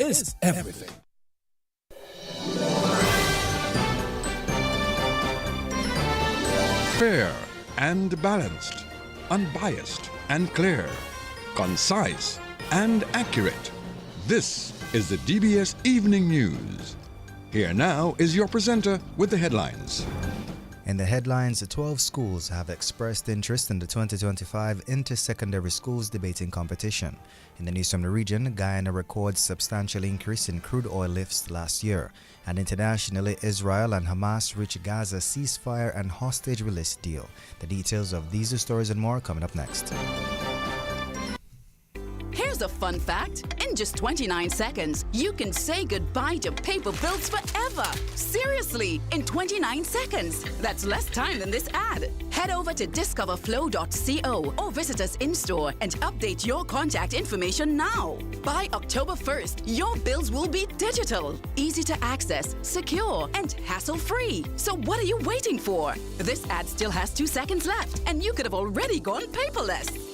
is everything. Fair and balanced, unbiased and clear, concise and accurate. This is the DBS Evening News. Here now is your presenter with the headlines. In the headlines, 12 schools have expressed interest in the 2025 Inter-Secondary Schools Debating Competition. In the news from the region, Guyana records substantial increase in crude oil lifts last year. And internationally, Israel and Hamas reach Gaza ceasefire and hostage release deal. The details of these stories and more coming up next. Here's a fun fact. In just 29 seconds, you can say goodbye to paper bills forever. Seriously, in 29 seconds. That's less time than this ad. Head over to discoverflow.co or visit us in-store and update your contact information now. By October 1st, your bills will be digital, easy to access, secure, and hassle-free. So what are you waiting for? This ad still has 2 seconds left, and you could have already gone paperless.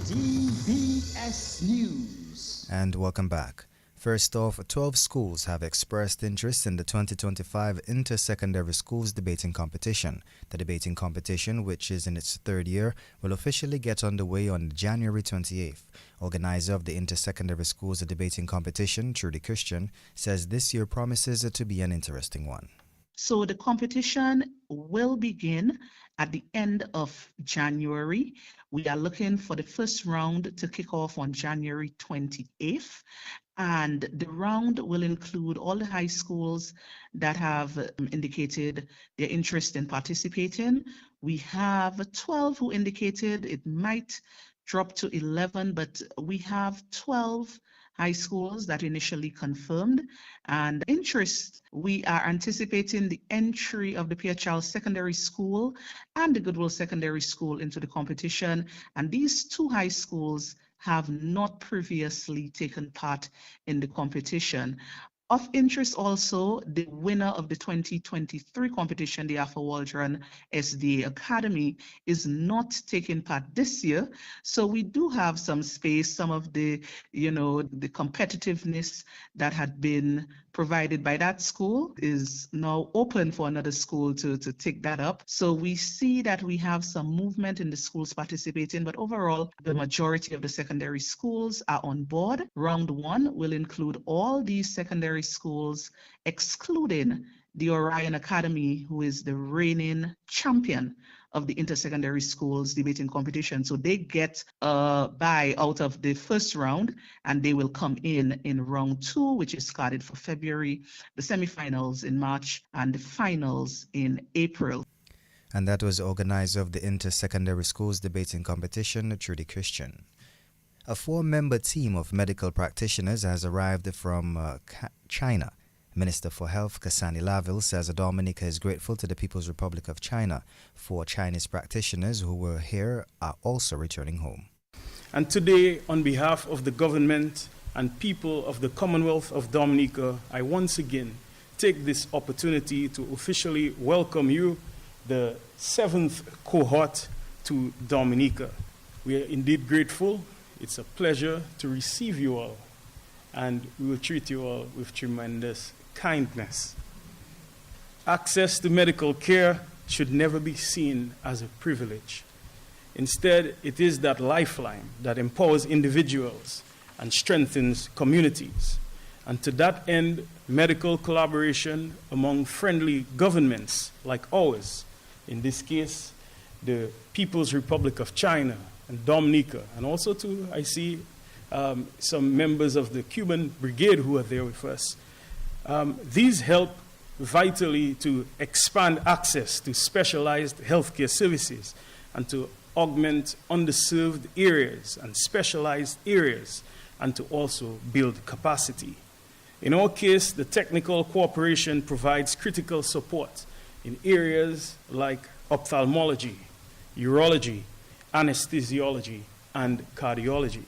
DBS News. And welcome back. First off, 12 schools have expressed interest in the 2025 Inter-Secondary Schools Debating Competition. The debating competition, which is in its third year, will officially get underway on January 28th. Organizer of the Inter-Secondary Schools Debating Competition, Trudy Christian, says this year promises to be an interesting one. So the competition will begin at the end of January. We are looking for the first round to kick off on January 28th. And the round will include all the high schools that have indicated their interest in participating. We have 12 who indicated. It might drop to 11, but we have 12 high schools that initially confirmed. And interest, we are anticipating the entry of the Pierre Charles Secondary School and the Goodwill Secondary School into the competition. And these two high schools have not previously taken part in the competition. Of interest also, the winner of the 2023 competition, the Afro Waldron SDA Academy, is not taking part this year. So we do have some space. Some of the, the competitiveness that had been provided by that school is now open for another school to take that up. So we see that we have some movement in the schools participating, but overall, the majority of the secondary schools are on board. Round one will include all these secondary schools, excluding the Orion Academy, who is the reigning champion of the Inter-Secondary Schools Debating Competition. So they get a bye out of the first round, and they will come in round two, which is scheduled for February, the semifinals in March, and the finals in April. And that was organizer of the Inter-Secondary Schools Debating Competition, Trudy Christian. A 4-member team of medical practitioners has arrived from China. Minister for Health Kasani Laville says Dominica is grateful to the People's Republic of China. 4 Chinese practitioners who were here are also returning home. And today, on behalf of the government and people of the Commonwealth of Dominica, I once again take this opportunity to officially welcome you, the 7th cohort, to Dominica. We are indeed grateful. It's a pleasure to receive you all, and we will treat you all with tremendous kindness. Access to medical care should never be seen as a privilege. Instead, it is that lifeline that empowers individuals and strengthens communities. And to that end, medical collaboration among friendly governments like ours, in this case, the People's Republic of China and Dominica, and also too, I see some members of the Cuban Brigade who are there with us. These help vitally to expand access to specialized healthcare services and to augment underserved areas and specialized areas, and to also build capacity. In our case, the technical cooperation provides critical support in areas like ophthalmology, urology, anesthesiology, and cardiology.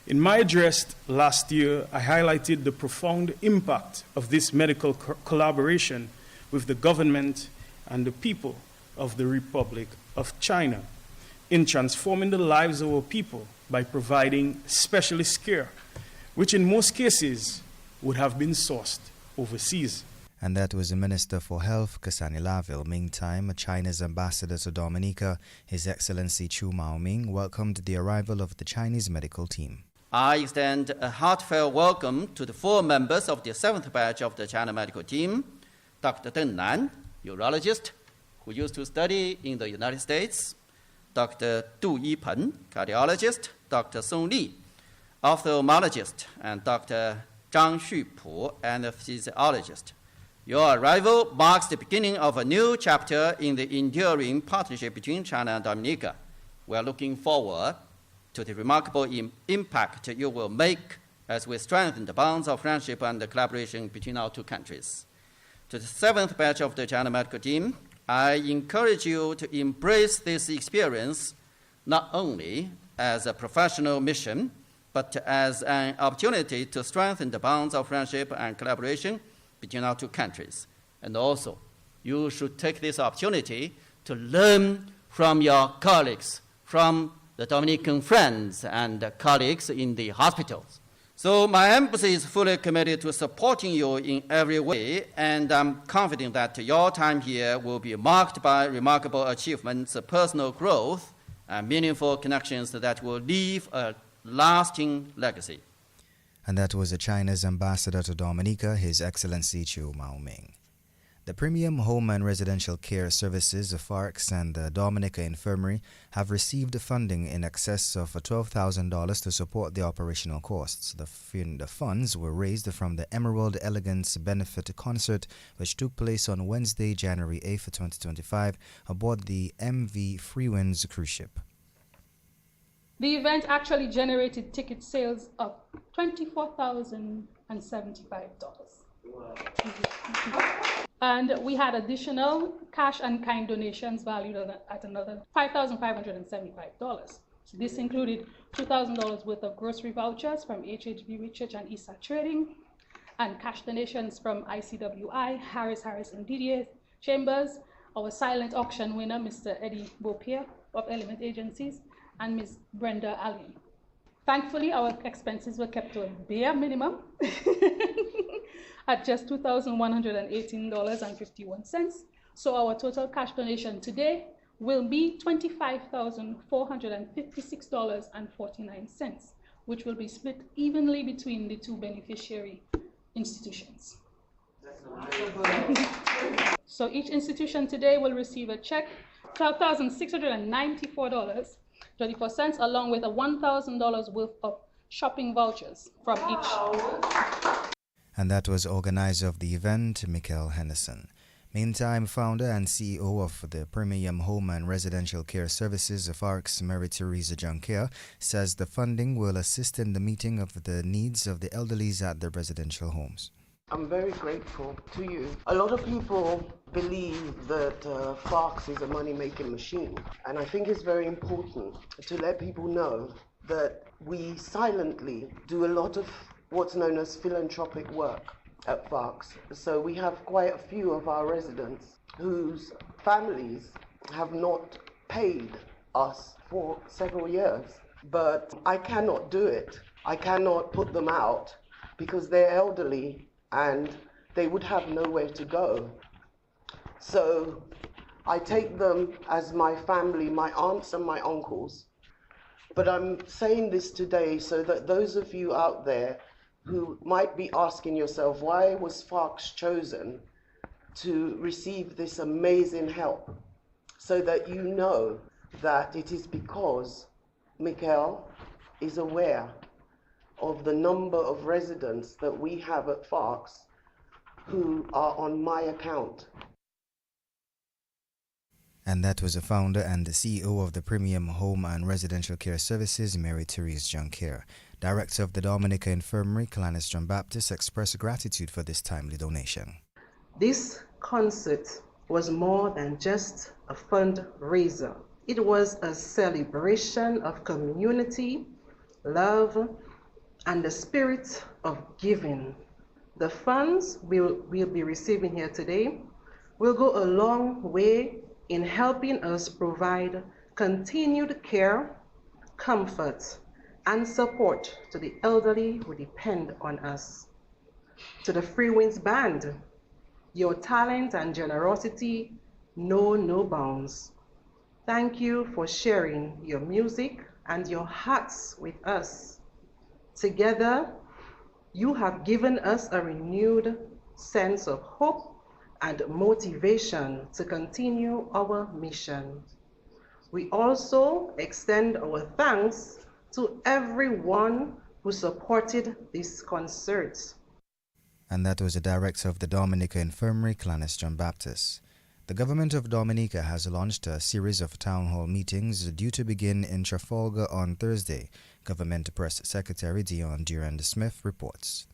In my address last year, I highlighted the profound impact of this medical collaboration with the government and the people of the Republic of China in transforming the lives of our people by providing specialist care, which in most cases would have been sourced overseas. And that was the Minister for Health, Kasani Laville. Meantime, China's ambassador to Dominica, His Excellency Chu Maoming, welcomed the arrival of the Chinese medical team. I extend a heartfelt welcome to the 4 members of the 7th batch of the China medical team, Dr. Deng Nan, urologist, who used to study in the United States, Dr. Du Yipeng, cardiologist, Dr. Song Li, ophthalmologist, and Dr. Zhang Xupu, anesthesiologist. Your arrival marks the beginning of a new chapter in the enduring partnership between China and Dominica. We are looking forward to the remarkable impact you will make as we strengthen the bonds of friendship and collaboration between our 2 countries. To the 7th batch of the China medical team, I encourage you to embrace this experience not only as a professional mission, but as an opportunity to strengthen the bonds of friendship and collaboration between our 2 countries. And also, you should take this opportunity to learn from your colleagues, from the Dominican friends and colleagues in the hospitals. So my embassy is fully committed to supporting you in every way, and I'm confident that your time here will be marked by remarkable achievements, personal growth, and meaningful connections that will leave a lasting legacy. And that was China's ambassador to Dominica, His Excellency Chu Maoming. The Premium Home and Residential Care Services, the FARCS, and the Dominica Infirmary have received funding in excess of $12,000 to support the operational costs. The funds were raised from the Emerald Elegance Benefit Concert, which took place on Wednesday, January 8, 2025, aboard the MV Freewinds cruise ship. The event actually generated ticket sales of $24,075. And we had additional cash and kind donations valued at another $5,575. This included $2,000 worth of grocery vouchers from HHB Research and ESA Trading, and cash donations from ICWI, Harris and DBS Chambers, our silent auction winner, Mr. Eddie Beaupier of Element Agencies, and Ms. Brenda Allen. Thankfully, our expenses were kept to a bare minimum at just $2,118.51. So our total cash donation today will be $25,456.49, which will be split evenly between the 2 beneficiary institutions. So each institution today will receive a check, $12,694.24, along with a $1,000 worth of shopping vouchers from each. And that was organizer of the event, Michael Henderson. Meantime, founder and CEO of the Premium Home and Residential Care Services, FARCS, Mary Theresa Juncker, says the funding will assist in the meeting of the needs of the elderlies at their residential homes. I'm very grateful to you. A lot of people believe that FARCS is a money-making machine, and I think it's very important to let people know that we silently do a lot of what's known as philanthropic work at FARCS. So we have quite a few of our residents whose families have not paid us for several years, but I cannot do it. I cannot put them out because they're elderly and they would have nowhere to go. So I take them as my family, my aunts and my uncles. But I'm saying this today so that those of you out there who might be asking yourself, why was FARCS chosen to receive this amazing help? So that you know that it is because Michael is aware of the number of residents that we have at FARCS who are on my account. And that was the founder and the CEO of the Premium Home and Residential Care Services, Mary Therese Juncker. Director of the Dominica Infirmary, Calanis John Baptist, expressed gratitude for this timely donation. This concert was more than just a fundraiser. It was a celebration of community, love, and the spirit of giving. The funds we'll be receiving here today will go a long way in helping us provide continued care, comfort, and support to the elderly who depend on us. To the Free Winds Band, your talent and generosity know no bounds. Thank you for sharing your music and your hearts with us. Together, you have given us a renewed sense of hope and motivation to continue our mission. We also extend our thanks to everyone who supported this concert. And that was the director of the Dominica Infirmary, Clannis John Baptist. The government of Dominica has launched a series of town hall meetings due to begin in Trafalgar on Thursday. Government Press Secretary Dion Durand-Smith reports.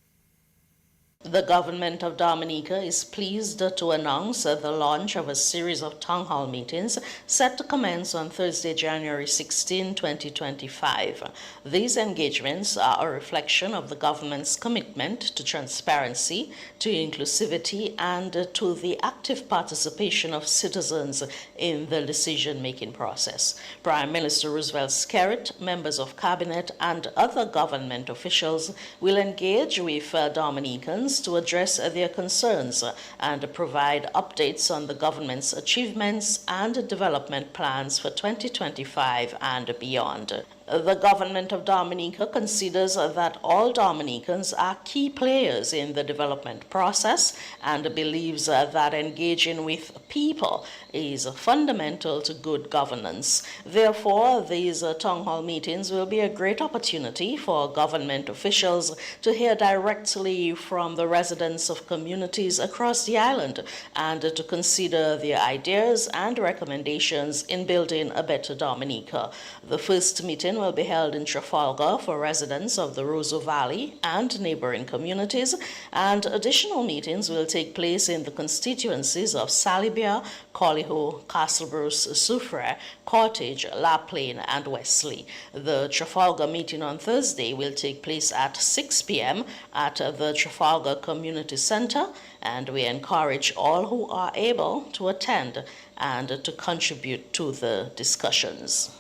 The government of Dominica is pleased to announce the launch of a series of town hall meetings set to commence on Thursday, January 16, 2025. These engagements are a reflection of the government's commitment to transparency, to inclusivity, and to the active participation of citizens in the decision-making process. Prime Minister Roosevelt Skerritt, members of cabinet, and other government officials will engage with Dominicans to address their concerns and provide updates on the government's achievements and development plans for 2025 and beyond. The government of Dominica considers that all Dominicans are key players in the development process and believes that engaging with people is fundamental to good governance. Therefore, these town hall meetings will be a great opportunity for government officials to hear directly from the residents of communities across the island and to consider their ideas and recommendations in building a better Dominica. The first meeting will be held in Trafalgar for residents of the Roseau Valley and neighboring communities, and additional meetings will take place in the constituencies of Salibia, Collyho, Castlebruce, Soufriere, Cottage, La Plaine, and Wesley. The Trafalgar meeting on Thursday will take place at 6 p.m. at the Trafalgar Community Center, and we encourage all who are able to attend and to contribute to the discussions.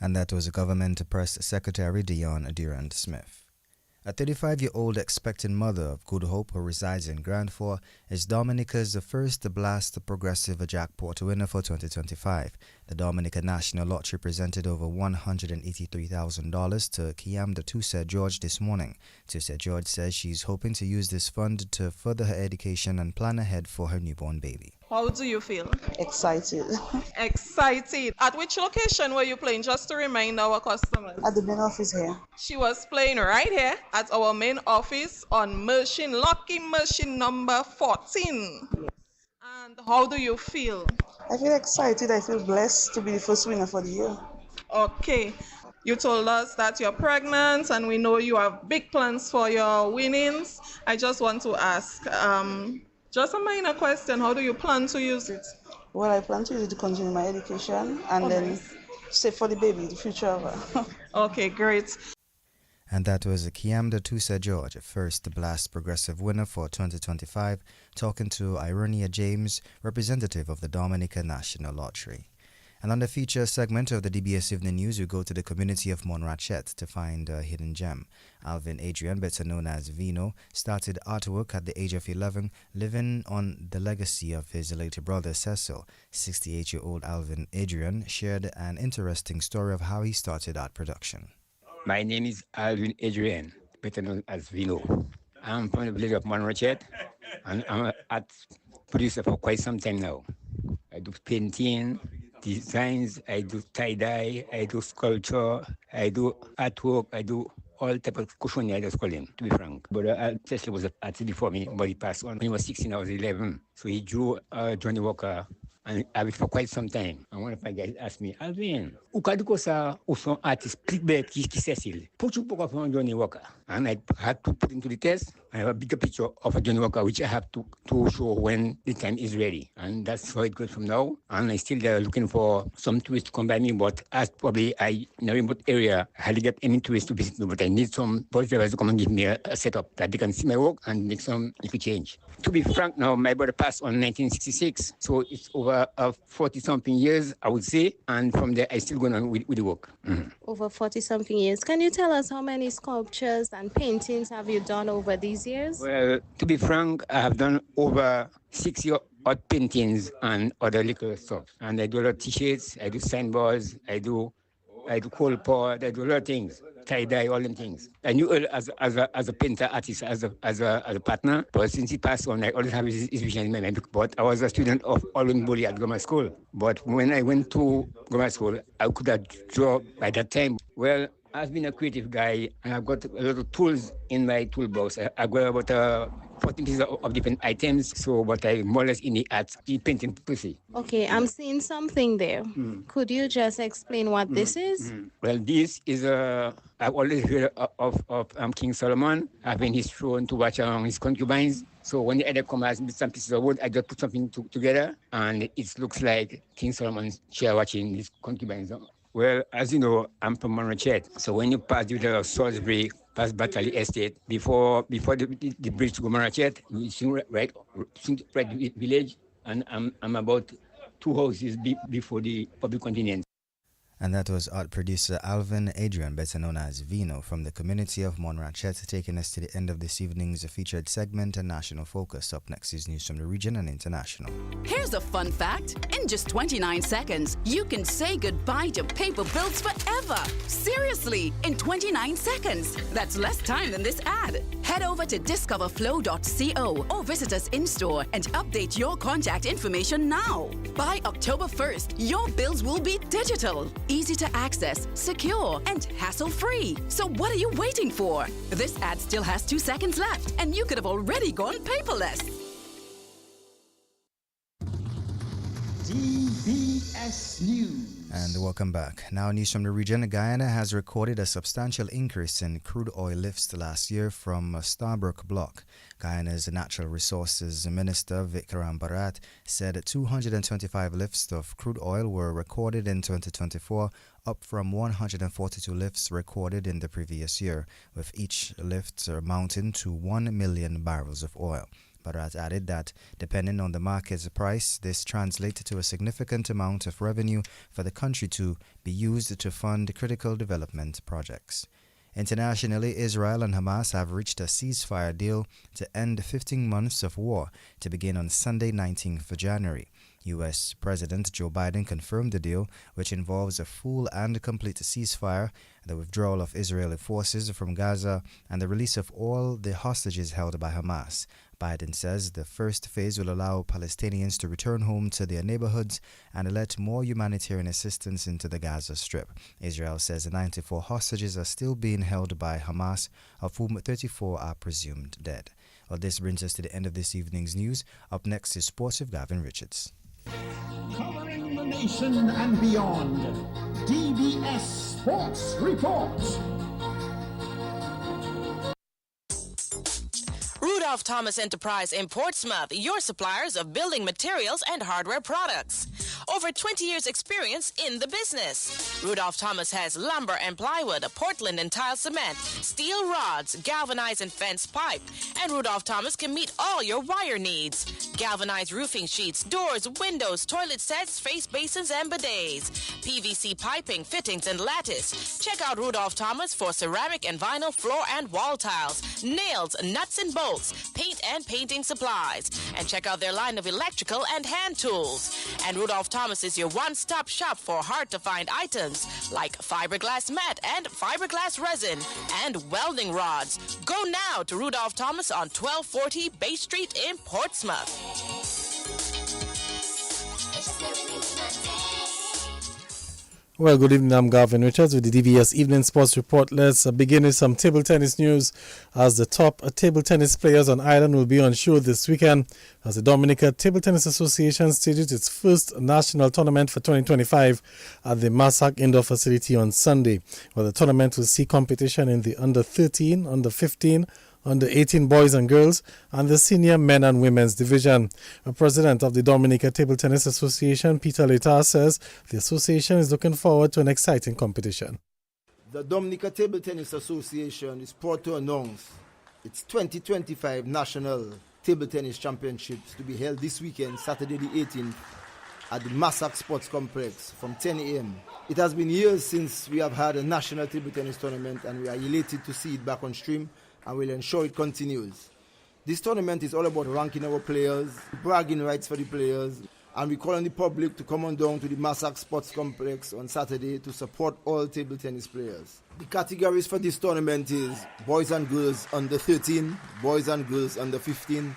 And that was Government Press Secretary Dion Durand-Smith. A 35-year-old expectant mother of Good Hope who resides in Grand Fort is Dominica's first Blast Progressive Jackpot winner for 2025. The Dominica National Lottery presented over $183,000 to Kiamda Tusa George this morning. Tusa George says she's hoping to use this fund to further her education and plan ahead for her newborn baby. How do you feel? Excited. Excited. At which location were you playing, just to remind our customers? At the main office here. She was playing right here at our main office on lucky machine number 14. Yes. And how do you feel? I feel excited. I feel blessed to be the first winner for the year. Okay. You told us that you're pregnant and we know you have big plans for your winnings. I just want to ask, just a minor question, how do you plan to use it? Well, I plan to use it to continue my education and then save for the baby, the future of her. Okay, great. And that was Kiamda Tusa George, first Blast Progressive winner for 2025, talking to Ironia James, representative of the Dominica National Lottery. And on the feature segment of the DBS Evening News, we go to the community of Monrachet to find a hidden gem. Alvin Adrian, better known as Vino, started artwork at the age of 11, living on the legacy of his late brother Cecil. 68-year-old Alvin Adrian shared an interesting story of how he started art production. My name is Alvin Adrian, better known as Vino. I'm from the village of Monrachet, and I'm an art producer for quite some time now. I do painting, designs, I do tie-dye, I do sculpture, I do artwork, I do all type of cushion, I just call him, to be frank. But Tesla was an artist before me, but he passed on when he was 16, I was 11. So he drew Johnny Walker, and I have it for quite some time. And one of my guys asked me, Alvin, ou ka duko sa ou son artist plus belle qui Cecil? Put you book on Johnny Walker. And I had to put into the test. I have a bigger picture of Johnny Walker, which I have to show when the time is ready. And that's how it goes from now. And I'm still looking for some tourists to come by me, but as probably in a remote area, I hardly get any tourists to visit me, but I need some bus drivers to come and give me a setup that they can see my work and make some little change. To be frank now, my brother passed on 1966, so it's over over 40-something years, I would say, and from there I still going on with the work. Over 40-something years. Can you tell us how many sculptures and paintings have you done over these years? Well, to be frank, I have done over 60 odd paintings and other little stuff. And I do a lot of t-shirts, I do signboards, I do cold pour, I do a lot of things. Tie-dye, all them things. I knew Earl as a painter artist, as a partner, but since he passed on, I always have his vision in my mind. But I was a student of Olin Bully at grammar school. But when I went to grammar school, I could have drawn by that time. Well, I've been a creative guy, and I've got a lot of tools in my toolbox. I've got about 14 pieces of different items, so but I more or less in the art, the painting per se. Okay, I'm seeing something there. Could you just explain what this is? Well, this is I've always heard of King Solomon having his throne to watch along his concubines. So when the other come as some pieces of wood, I just put something together, and it looks like King Solomon's chair watching his concubines. Well, as you know, I'm from Monrachet. So when you pass the village of Salisbury, past Battley Estate, before the bridge to go Monrachet, you see right the village, and I'm about 2 houses before the public convenience. And that was art producer Alvin Adrian, better known as Vino, from the community of Monrachet, taking us to the end of this evening's featured segment and National Focus. Up next is news from the region and international. Here's a fun fact. In just 29 seconds, you can say goodbye to paper bills forever. Seriously, in 29 seconds. That's less time than this ad. Head over to discoverflow.co or visit us in-store and update your contact information now. By October 1st, your bills will be digital, easy to access, secure, and hassle-free. So what are you waiting for? This ad still has 2 seconds left, and you could have already gone paperless. DBS News. And welcome back. Now, news from the region. Guyana has recorded a substantial increase in crude oil lifts last year from Starbrook Block. Guyana's Natural Resources Minister Vikram Bharat said 225 lifts of crude oil were recorded in 2024, up from 142 lifts recorded in the previous year, with each lift amounting to 1 million barrels of oil. Bharat added that, depending on the market's price, this translates to a significant amount of revenue for the country to be used to fund critical development projects. Internationally, Israel and Hamas have reached a ceasefire deal to end 15 months of war to begin on Sunday, 19th January. U.S. President Joe Biden confirmed the deal, which involves a full and complete ceasefire, the withdrawal of Israeli forces from Gaza, and the release of all the hostages held by Hamas. Biden says the first phase will allow Palestinians to return home to their neighborhoods and let more humanitarian assistance into the Gaza Strip. Israel says the 94 hostages are still being held by Hamas, of whom 34 are presumed dead. Well, this brings us to the end of this evening's news. Up next is Sports with Gavin Richards. Covering the nation and beyond, DBS Sports Report. Rudolph Thomas Enterprise in Portsmouth, your suppliers of building materials and hardware products. Over 20 years experience in the business. Rudolph Thomas has lumber and plywood, Portland and tile cement, steel rods, galvanized and fence pipe. And Rudolph Thomas can meet all your wire needs. Galvanized roofing sheets, doors, windows, toilet sets, face basins and bidets. PVC piping, fittings and lattice. Check out Rudolph Thomas for ceramic and vinyl floor and wall tiles, nails, nuts and bolts, paint and painting supplies. And check out their line of electrical and hand tools. And Rudolph Thomas is your one-stop shop for hard-to-find items like fiberglass mat and fiberglass resin and welding rods. Go now to Rudolph Thomas on 1240 Bay Street in Portsmouth. Well, good evening. I'm Gavin Richards with the DBS Evening Sports Report. Let's begin with some table tennis news, as the top table tennis players on Ireland will be on show this weekend as the Dominica Table Tennis Association stages its first national tournament for 2025 at the Massac Indoor Facility on Sunday, where the tournament will see competition in the under 13, under 15, under 18 boys and girls, and the senior men and women's division. The president of the Dominica Table Tennis Association, Peter Letar, says the association is looking forward to an exciting competition. The Dominica Table Tennis Association is proud to announce its 2025 National Table Tennis Championships to be held this weekend, Saturday the 18th, at the Massac Sports Complex from 10 a.m. It has been years since we have had a national table tennis tournament, and we are elated to see it back on stream, and we'll ensure it continues. This tournament is all about ranking our players, bragging rights for the players, and we call on the public to come on down to the Massac Sports Complex on Saturday to support all table tennis players. The categories for this tournament is boys and girls under 13, boys and girls under 15,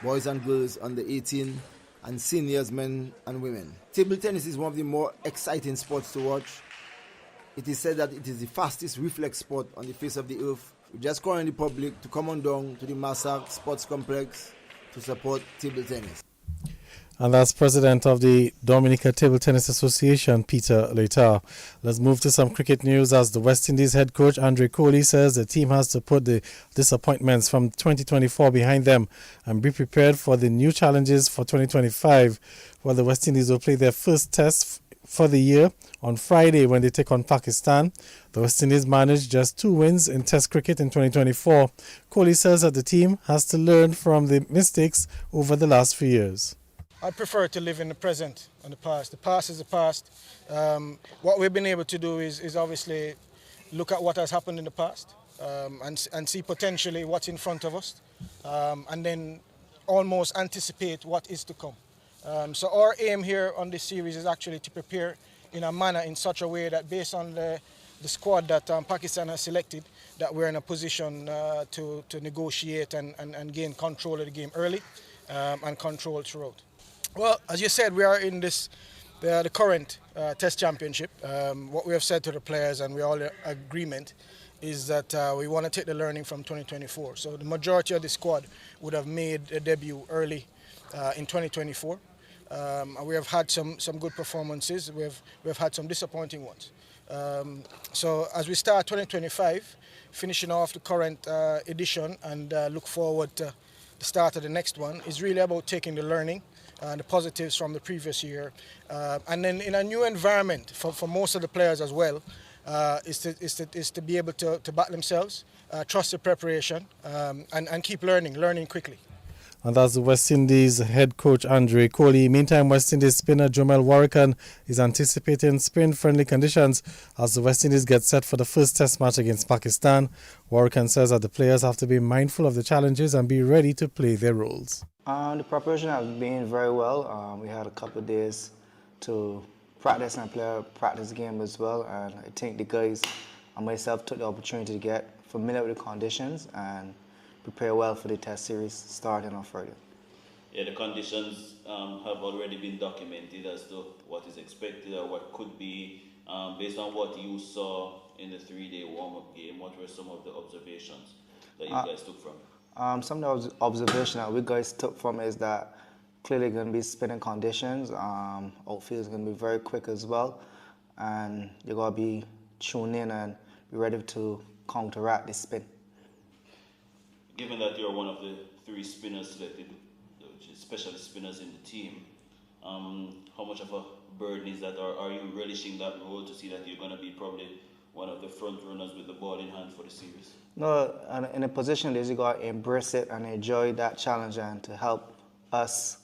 boys and girls under 18, and seniors, men and women. Table tennis is one of the more exciting sports to watch. It is said that it is the fastest reflex sport on the face of the earth. We just call on the public to come on down to the Massac Sports Complex to support table tennis. And that's President of the Dominica Table Tennis Association, Peter Leitao. Let's move to some cricket news as the West Indies head coach Andre Kohli says the team has to put the disappointments from 2024 behind them and be prepared for the new challenges for 2025, where the West Indies will play their first test for the year on Friday when they take on Pakistan. The West Indies managed just 2 wins in Test cricket in 2024. Kohli says that the team has to learn from the mistakes over the last few years. I prefer to live in the present and the past. The past is the past. What we've been able to do is obviously look at what has happened in the past and see potentially what's in front of us and then almost anticipate what is to come. So our aim here on this series is actually to prepare in a manner in such a way that based on the squad that Pakistan has selected, that we're in a position to negotiate and gain control of the game early and control throughout. Well, as you said, we are in the current Test Championship. What we have said to the players, and we're all in agreement, is that we want to take the learning from 2024. So the majority of the squad would have made a debut early in 2024. We have had some good performances. We've had some disappointing ones. So as we start 2025, finishing off the current edition and look forward to the start of the next one, is really about taking the learning and the positives from the previous year, and then in a new environment for most of the players as well, is to be able to back themselves, trust the preparation, and keep learning quickly. And that's the West Indies head coach Andre Kohli. Meantime, West Indies spinner Jomel Warrican is anticipating spin-friendly conditions as the West Indies get set for the first test match against Pakistan. Warrican says that the players have to be mindful of the challenges and be ready to play their roles. The preparation has been very well. We had a couple of days to practice and play a practice game as well. And I think the guys and myself took the opportunity to get familiar with the conditions and prepare well for the test series starting on Friday. Yeah, the conditions have already been documented as to what is expected or what could be. Based on what you saw in the 3-day warm-up game, what were some of the observations that you guys took from it? Some of the observations that we guys took from it is that clearly going to be spinning conditions. Outfield is going to be very quick as well, and you're going to be tuned in and be ready to counteract the spin. Given that you're one of the 3 spinners selected, which is specialist spinners in the team, how much of a burden is that, or are you relishing that role to see that you're going to be probably one of the front runners with the ball in hand for the series? No, in a position that you got to embrace it and enjoy that challenge and to help us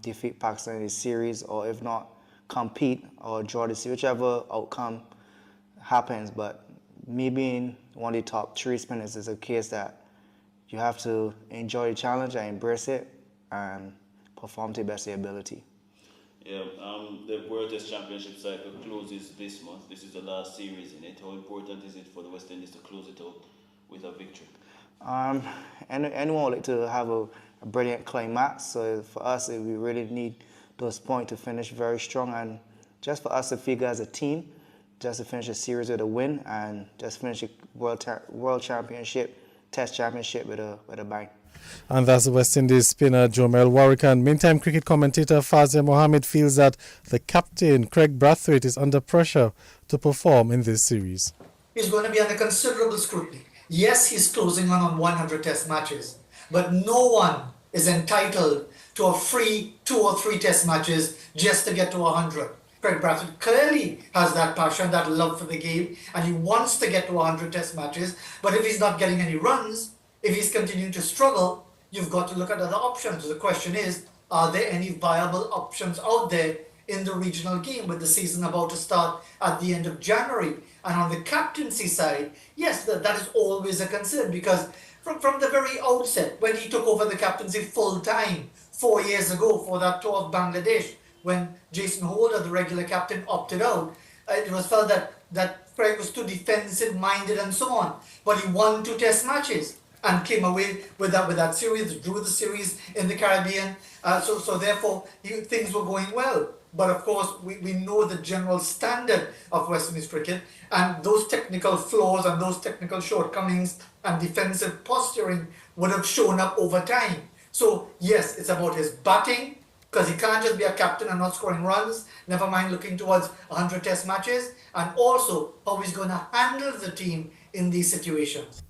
defeat Pakistan in the series, or if not, compete or draw the series, whichever outcome happens. But me being one of the top 3 spinners is a case that you have to enjoy the challenge and embrace it and perform to the best of your ability. Yeah, the World Test Championship cycle closes this month. This is the last series in it. How important is it for the West Indies to close it out with a victory? Anyone would like to have a brilliant climax. So for us, we really need those points to finish very strong, and just for us to figure as a team, just to finish the series with a win and just finish the World Championship, Test Championship with a bang. And that's the West Indies spinner Jomel Warrican. Meantime, cricket commentator Fazia Mohammed feels that the captain Craig Brathwaite is under pressure to perform in this series. He's going to be under considerable scrutiny. Yes, he's closing on 100 test matches, but no one is entitled to a free 2 or 3 test matches just to get to 100. Craig Brathwaite clearly has that passion, that love for the game, and he wants to get to 100 test matches. But if he's not getting any runs, if he's continuing to struggle, you've got to look at other options. The question is, are there any viable options out there in the regional game with the season about to start at the end of January? And on the captaincy side, yes, that is always a concern, because from the very outset, when he took over the captaincy full time 4 years ago for that tour of Bangladesh, when Jason Holder, the regular captain, opted out, it was felt that Craig was too defensive minded and so on. But he won 2 test matches and came away with that series, drew the series in the Caribbean. So therefore, things were going well. But of course, we know the general standard of West Indies cricket, and those technical flaws and those technical shortcomings and defensive posturing would have shown up over time. So yes, it's about his batting, because he can't just be a captain and not scoring runs, never mind looking towards 100 test matches, and also how he's going to handle the team in these situations.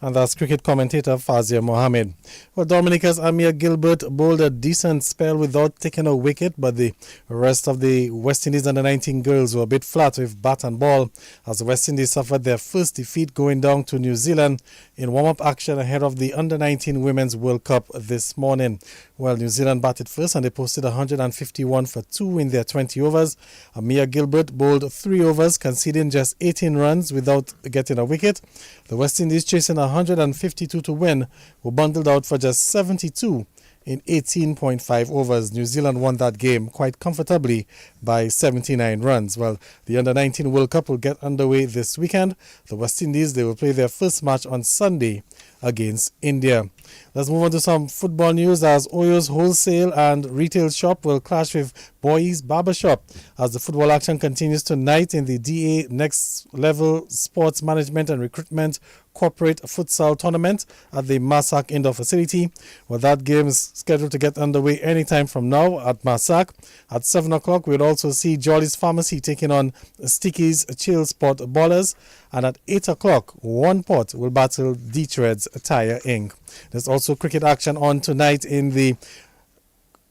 And that's cricket commentator Fazia Mohammed. Well, Dominica's Amir Gilbert bowled a decent spell without taking a wicket, but the rest of the West Indies under-19 girls were a bit flat with bat and ball as the West Indies suffered their first defeat going down to New Zealand in warm-up action ahead of the under-19 Women's World Cup this morning. Well, New Zealand batted first and they posted 151 for 2 in their 20 overs. Amir Gilbert bowled 3 overs, conceding just 18 runs without getting a wicket. The West Indies, chasing 152 to win, were bundled out for just 72 in 18.5 overs. New Zealand won that game quite comfortably by 79 runs. Well, the Under-19 World Cup will get underway this weekend. The West Indies, they will play their first match on Sunday against India. Let's move on to some football news as Oyo's wholesale and retail shop will clash with Boy's Barbershop as the football action continues tonight in the DA Next Level Sports Management and Recruitment Corporate Futsal Tournament at the Massac Indoor Facility. Well, that game is scheduled to get underway anytime from now at Massac. At 7 o'clock, we'll also see Jolly's Pharmacy taking on Sticky's Chill Sport Ballers. And at 8 o'clock, One Pot will battle D-Threads Tire Inc. There's also cricket action on tonight in the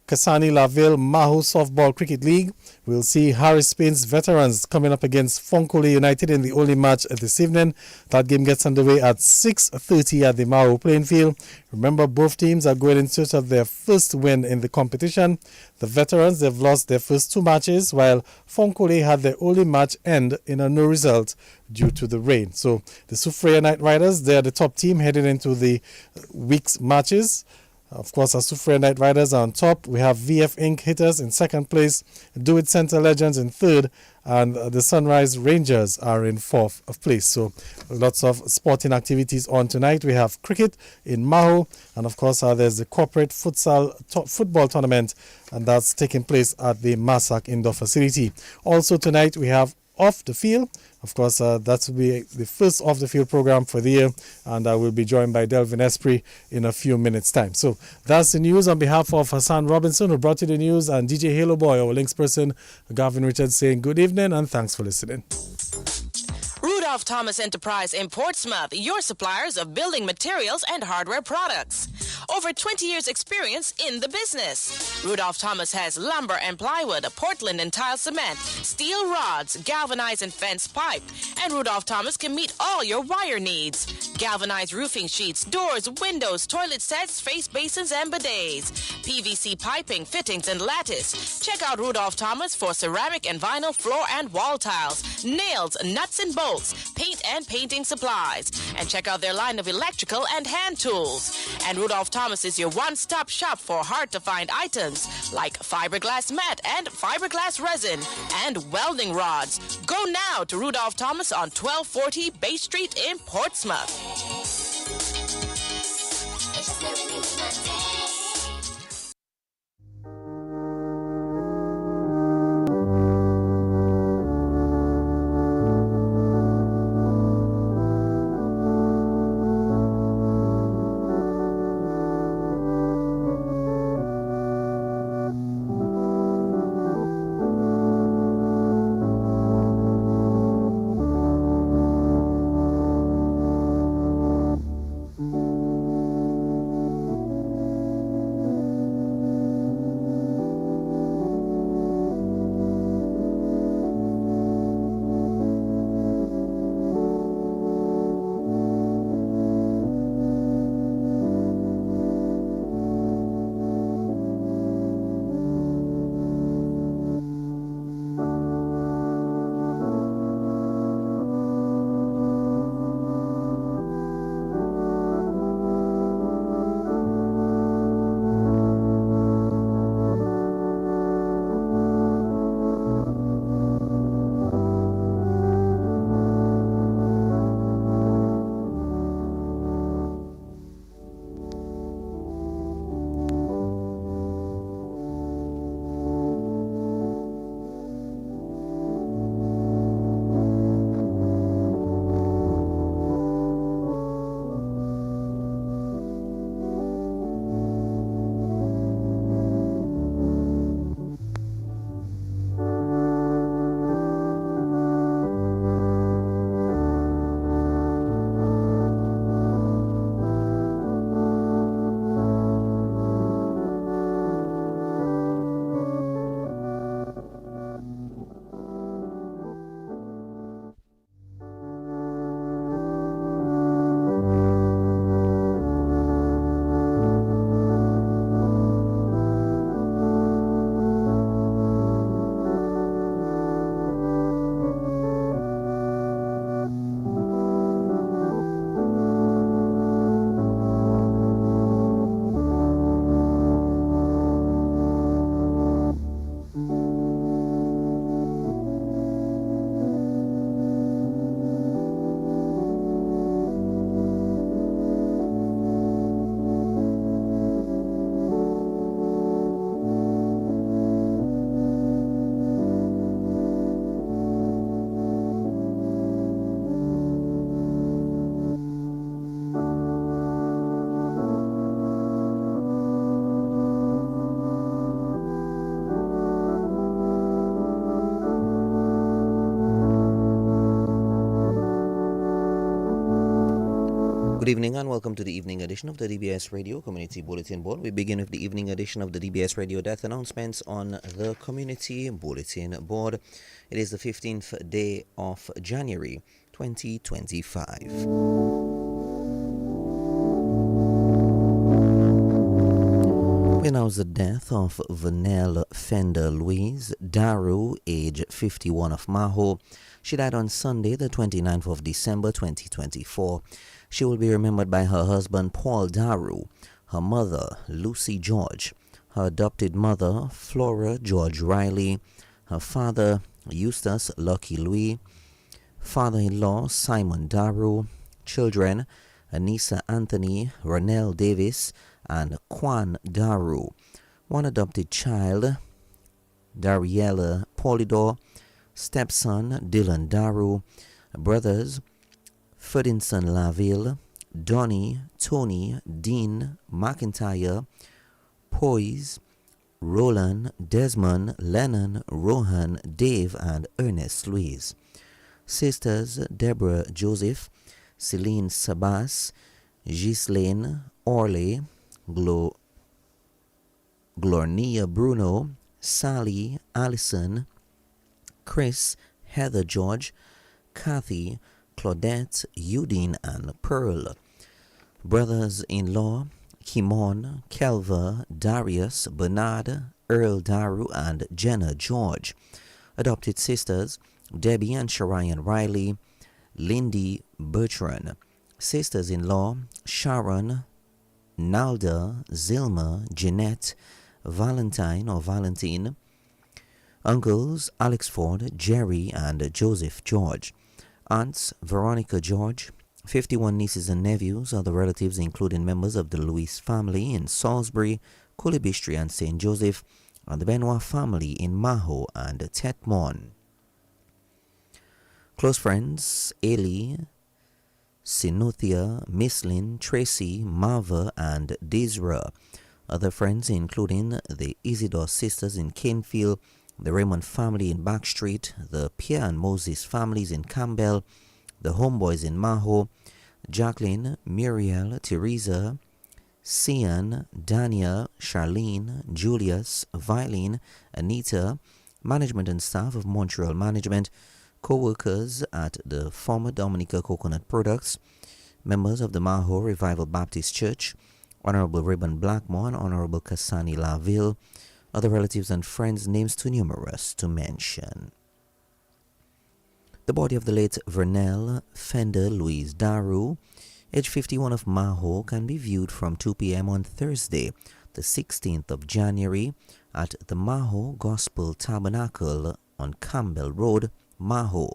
Kasani Laville Maho Softball Cricket League. We'll see Harris Spain's veterans coming up against Fonkole United in the only match this evening. That game gets underway at 6:30 at the Maho playing field. Remember, both teams are going in search of their first win in the competition. The veterans, they've lost their first 2 matches, while Fonkole had their only match end in a no result due to the rain. So the Soufriya Knight Riders, they're the top team heading into the week's matches. Of course, our Soufriya Knight Riders are on top. We have VF Inc. Hitters in second place, Do It Center Legends in third, and the Sunrise Rangers are in fourth place. So lots of sporting activities on tonight. We have cricket in Maho, and of course there's the corporate football tournament, and that's taking place at the Massac Indoor Facility. Also tonight we have Off the Field. Of course, that will be the first Off the Field program for the year, and I will be joined by Delvin Esprit in a few minutes' time. So that's the news on behalf of Hassan Robinson, who brought you the news, and DJ Halo Boy, our links person, Gavin Richards, saying good evening and thanks for listening. Rudolph Thomas Enterprise in Portsmouth, your suppliers of building materials and hardware products. Over 20 years experience in the business. Rudolph Thomas has lumber and plywood, Portland and tile cement, steel rods, galvanized and fence pipe. And Rudolph Thomas can meet all your wire needs. Galvanized roofing sheets, doors, windows, toilet sets, face basins and bidets. PVC piping, fittings and lattice. Check out Rudolph Thomas for ceramic and vinyl floor and wall tiles, nails, nuts and bolts, paint and painting supplies. And check out their line of electrical and hand tools. And Rudolph Thomas is your one-stop shop for hard-to-find items like fiberglass mat and fiberglass resin and welding rods. Go now to Rudolph Thomas on 1240 Bay Street in Portsmouth. Good evening and welcome to the evening edition of the DBS Radio Community Bulletin Board. We begin with the evening edition of the DBS Radio death announcements on the Community Bulletin Board. It is the 15th day of January 2025. We announce the death of Vanelle Fender Louise Daru, age 51 of Maho. She died on Sunday, the 29th of December 2024. She will be remembered by her husband Paul Daru, her mother Lucy George, her adopted mother Flora George Riley, her father Eustace Lucky Louis, father-in-law Simon Daru, children Anissa Anthony, Ronell Davis, and Kwan Daru, one adopted child Dariella Polidor, stepson Dylan Daru, brothers Ferdinand Laville, Donnie, Tony, Dean, McIntyre, Poise, Roland, Desmond, Lennon, Rohan, Dave, and Ernest Louise. Sisters Deborah Joseph, Celine Sabas, Ghislaine Orley, Glornia Bruno, Sally, Allison, Chris, Heather George, Kathy, Claudette, Udine, and Pearl. Brothers-in-law Kimon, Kelva, Darius, Bernard, Earl Daru, and Jenna George. Adopted sisters Debbie and Sharian Riley, Lindy Bertrand. Sisters-in-law Sharon, Nalda, Zilma, Jeanette, Valentine or Valentine. Uncles Alex Ford, Jerry, and Joseph George. Aunts Veronica George. 51 nieces and nephews, other relatives including members of the Louis family in Salisbury, Coolibistry, and St. Joseph, and the Benoit family in Maho and Tetmon. Close friends Ailey, Sinothia, Misslin, Tracy, Marva, and Dizra. Other friends including the Isidore sisters in Canefield, the Raymond family in Backstreet, the Pierre and Moses families in Campbell, the Homeboys in Maho, Jacqueline, Muriel, Teresa, Sian, Dania, Charlene, Julius, Vilene, Anita, management and staff of Montreal Management, co-workers at the former Dominica Coconut Products, members of the Maho Revival Baptist Church, Honorable Ribbon Blackmore and Honorable Cassani Laville, other relatives and friends, names too numerous to mention. The body of the late Vernelle Fender Louise Daru, age 51 of Maho, can be viewed from 2 p.m. on Thursday, the 16th of January, at the Maho Gospel Tabernacle on Campbell Road, Maho.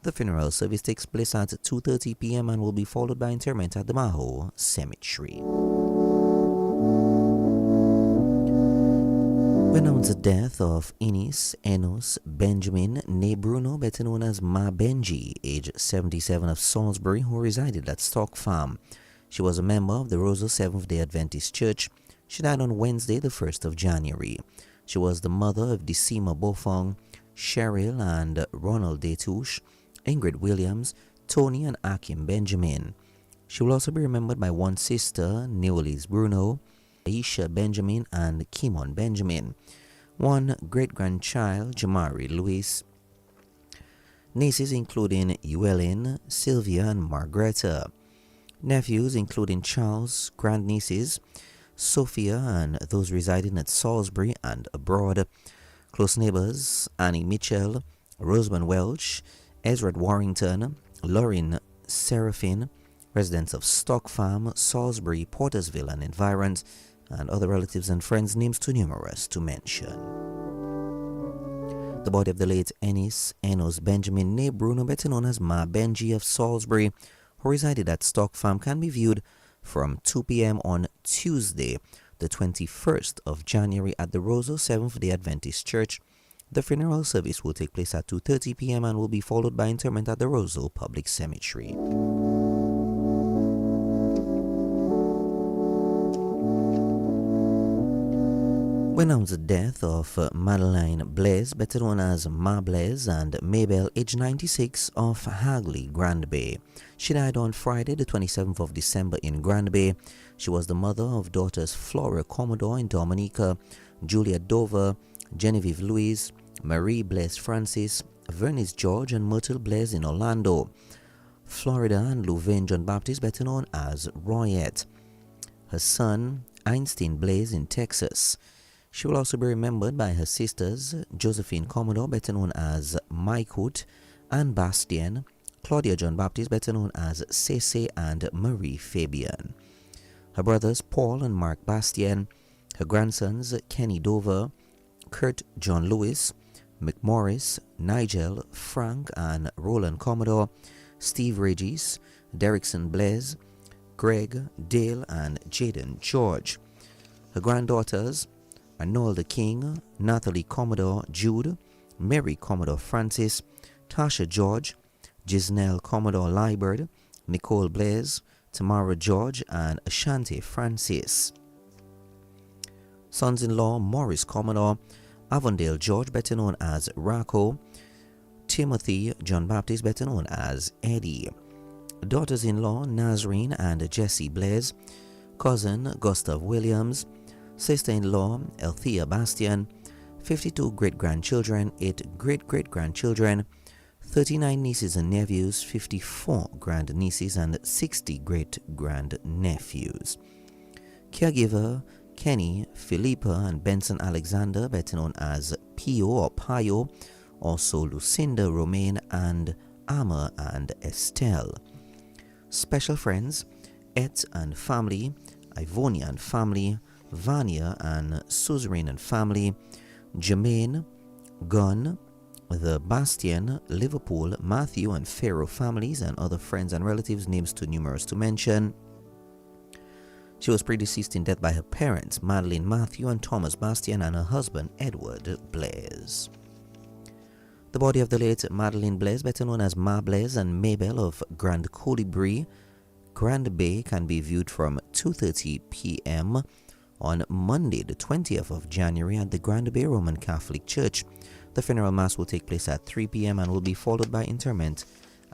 The funeral service takes place at 2:30 p.m. and will be followed by interment at the Maho Cemetery. We announce the death of Ines Enos Benjamin Ne Bruno, better known as Ma Benji, age 77 of Salisbury, who resided at Stock Farm. She was a member of the Roseau Seventh-day Adventist Church. She died on Wednesday, the 1st of January. She was the mother of Decima Bofong, Cheryl and Ronald Detouche, Ingrid Williams, Tony and Akim Benjamin. She will also be remembered by one sister, Neolise Bruno, Aisha Benjamin, and Kimon Benjamin. One great-grandchild, Jamari Lewis. Nieces including Uelin, Sylvia, and Margreta. Nephews including Charles, grandnieces, Sophia, and those residing at Salisbury and abroad. Close neighbors, Annie Mitchell, Rosamond Welch, Ezra Warrington, Lauren Seraphin, residents of Stock Farm, Salisbury, Portersville, and environs, and other relatives and friends, names too numerous to mention. The body of the late Ennis Enos Benjamin Ne Bruno, better known as Ma Benji of Salisbury, who resided at Stock Farm, can be viewed from 2 p.m. on Tuesday, the 21st of January, at the Roseau Seventh-day Adventist Church. The funeral service will take place at 2:30 p.m. and will be followed by interment at the Roseau Public Cemetery. We announce the death of Madeline Blaise, better known as Ma Blaise, and Mabel, age 96, of Hagley, Grand Bay. She died on Friday, the 27th of December in Grand Bay. She was the mother of daughters Flora Commodore in Dominica, Julia Dover, Genevieve Louise, Marie Blaise Francis, Vernice George, and Myrtle Blaise in Orlando, Florida, and Louvain John Baptist, better known as Royette. Her son, Einstein Blaise in Texas. She will also be remembered by her sisters, Josephine Commodore, better known as Mike Hoot, Anne Bastien, Claudia John Baptist, better known as Cece, and Marie Fabian. Her brothers, Paul and Mark Bastien. Her grandsons, Kenny Dover, Kurt John Lewis, McMorris, Nigel, Frank, and Roland Commodore, Steve Regis, Derrickson Blaise, Greg, Dale, and Jaden George. Her granddaughters, Arnolda King, Natalie Commodore Jude, Mary Commodore Francis, Tasha George, Gisnell Commodore Liebert, Nicole Blaise, Tamara George, and Ashanti Francis. Sons-in-law, Morris Commodore, Avondale George, better known as Racco, Timothy John Baptist, better known as Eddie. Daughters-in-law, Nazarene and Jessie Blaise. Cousin, Gustav Williams. Sister-in-law, Althea Bastian. 52 great-grandchildren, 8 great-great-grandchildren, 39 nieces and nephews, 54 grandnieces, and 60 great-grandnephews. Caregiver, Kenny, Philippa, and Benson Alexander, better known as Pio or Payo, also Lucinda, Romaine, and Amma and Estelle. Special friends, Et and family, Ivonia and family, Vania and Suzerain and family, Jermaine, Gunn, the Bastien, Liverpool, Matthew, and Pharaoh families, and other friends and relatives, names too numerous to mention. She was predeceased in death by her parents, Madeline Matthew and Thomas Bastien, and her husband, Edward Blaise. The body of the late Madeline Blaise, better known as Ma Blaise, and Mabel of Grand Colibri, Grand Bay, can be viewed from 2:30 p.m. on Monday, the 20th of January, at the Grand Bay Roman Catholic Church. The funeral mass will take place at 3 p.m. and will be followed by interment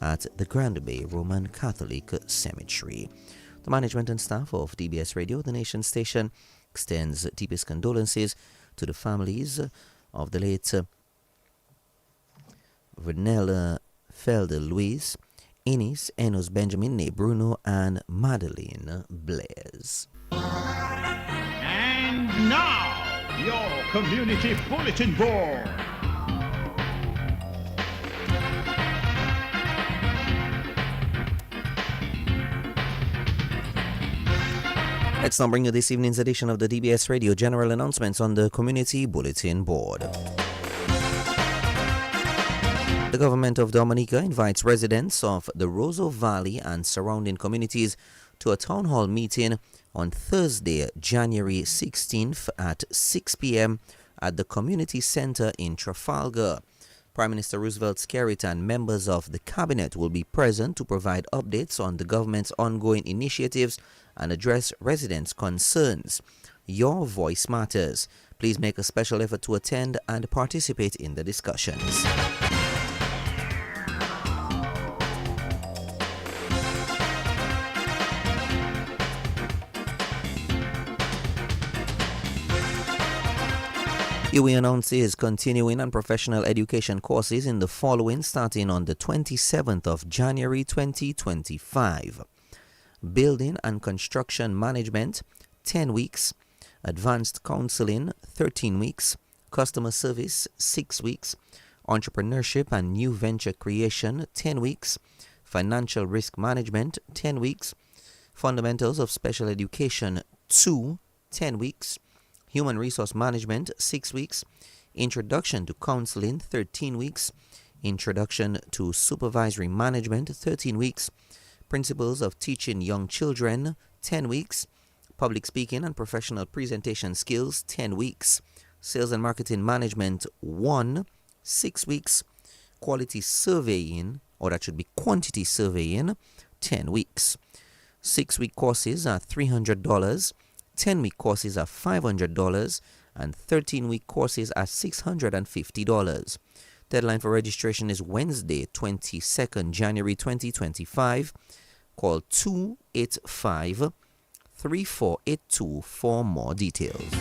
at the Grand Bay Roman Catholic Cemetery. The management and staff of DBS Radio, the nation station, extends deepest condolences to the families of the late Vernella Felder Louise, Enis Enos Benjamin Ne Bruno, and Madeline Blaise. And now, your Community Bulletin Board. Let's now bring you this evening's edition of the DBS Radio General Announcements on the Community Bulletin Board. The government of Dominica invites residents of the Roseau Valley and surrounding communities to a town hall meeting on Thursday, January 16th at 6 p.m. at the Community Center in Trafalgar. Prime Minister Roosevelt Skerritt and members of the cabinet will be present to provide updates on the government's ongoing initiatives and address residents' concerns. Your voice matters. Please make a special effort to attend and participate in the discussions. UWI announces continuing and professional education courses in the following, starting on the 27th of January 2025. Building and Construction Management, 10 weeks. Advanced Counseling, 13 weeks. Customer Service, 6 weeks. Entrepreneurship and New Venture Creation, 10 weeks. Financial Risk Management, 10 weeks. Fundamentals of Special Education 2, 10 weeks. Human Resource Management, 6 weeks. Introduction to Counseling, 13 weeks. Introduction to Supervisory Management, 13 weeks. Principles of Teaching Young Children, 10 weeks. Public Speaking and Professional Presentation Skills, 10 weeks. Sales and Marketing Management 1, 6 weeks. Quality Surveying, or that should be Quantity Surveying, 10 weeks. 6-week courses are $300. 10-week courses are $500, and 13-week courses at $650. Deadline for registration is Wednesday, 22nd January 2025. Call 285-3482 for more details.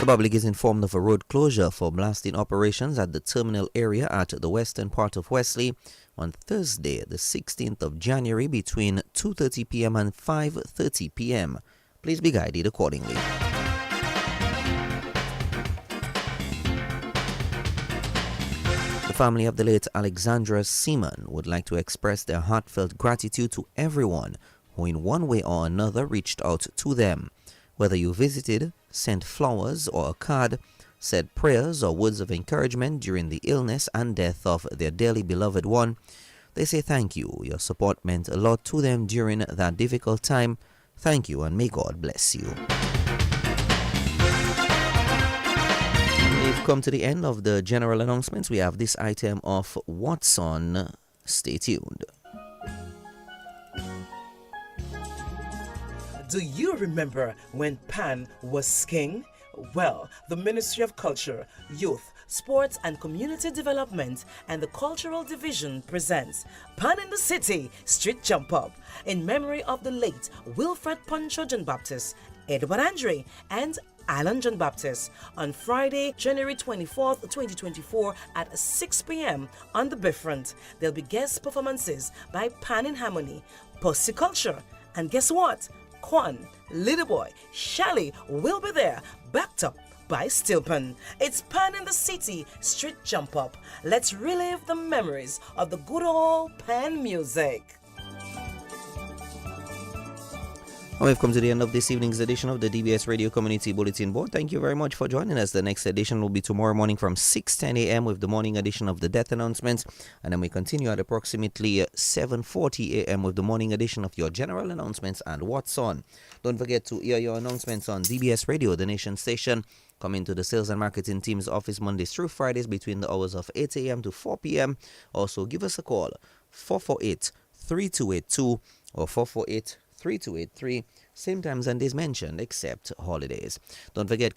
The public is informed of a road closure for blasting operations at the terminal area at the western part of Wesley on Thursday, the 16th of January between 2:30 p.m. and 5:30 p.m. Please be guided accordingly. The family of the late Alexandra Seaman would like to express their heartfelt gratitude to everyone who in one way or another reached out to them. Whether you visited, sent flowers or a card, said prayers or words of encouragement during the illness and death of their dearly beloved one, they say thank you. Your support meant a lot to them during that difficult time. Thank you and may God bless you. We've come to the end of the general announcements. We have this item of What's On. Stay tuned. Do you remember when Pan was king? Well, the Ministry of Culture, Youth, Sports and Community Development and the Cultural Division presents Pan in the City Street Jump Up in memory of the late Wilfred Poncho John Baptist, Edward Andre and Alan John Baptist on Friday, January 24th, 2024 at 6 p.m. on the Bayfront. There'll be guest performances by Pan in Harmony, Pussy Culture, and guess what? Kwan, Little Boy, Shally will be there, backed up by Stilpen. It's Pan in the City Street Jump Up. Let's relive the memories of the good old Pan music. We've come to the end of this evening's edition of the DBS Radio Community Bulletin Board. Thank you very much for joining us. The next edition will be tomorrow morning from 6:10 a.m. with the morning edition of the death announcements. And then we continue at approximately 7:40 a.m. with the morning edition of your general announcements and What's On. Don't forget to hear your announcements on DBS Radio, the nation station. Come into the sales and marketing team's office Mondays through Fridays between the hours of 8 a.m. to 4 p.m. Also, give us a call, 448-3282 or 448-3283. Same times and days mentioned except holidays. Don't forget,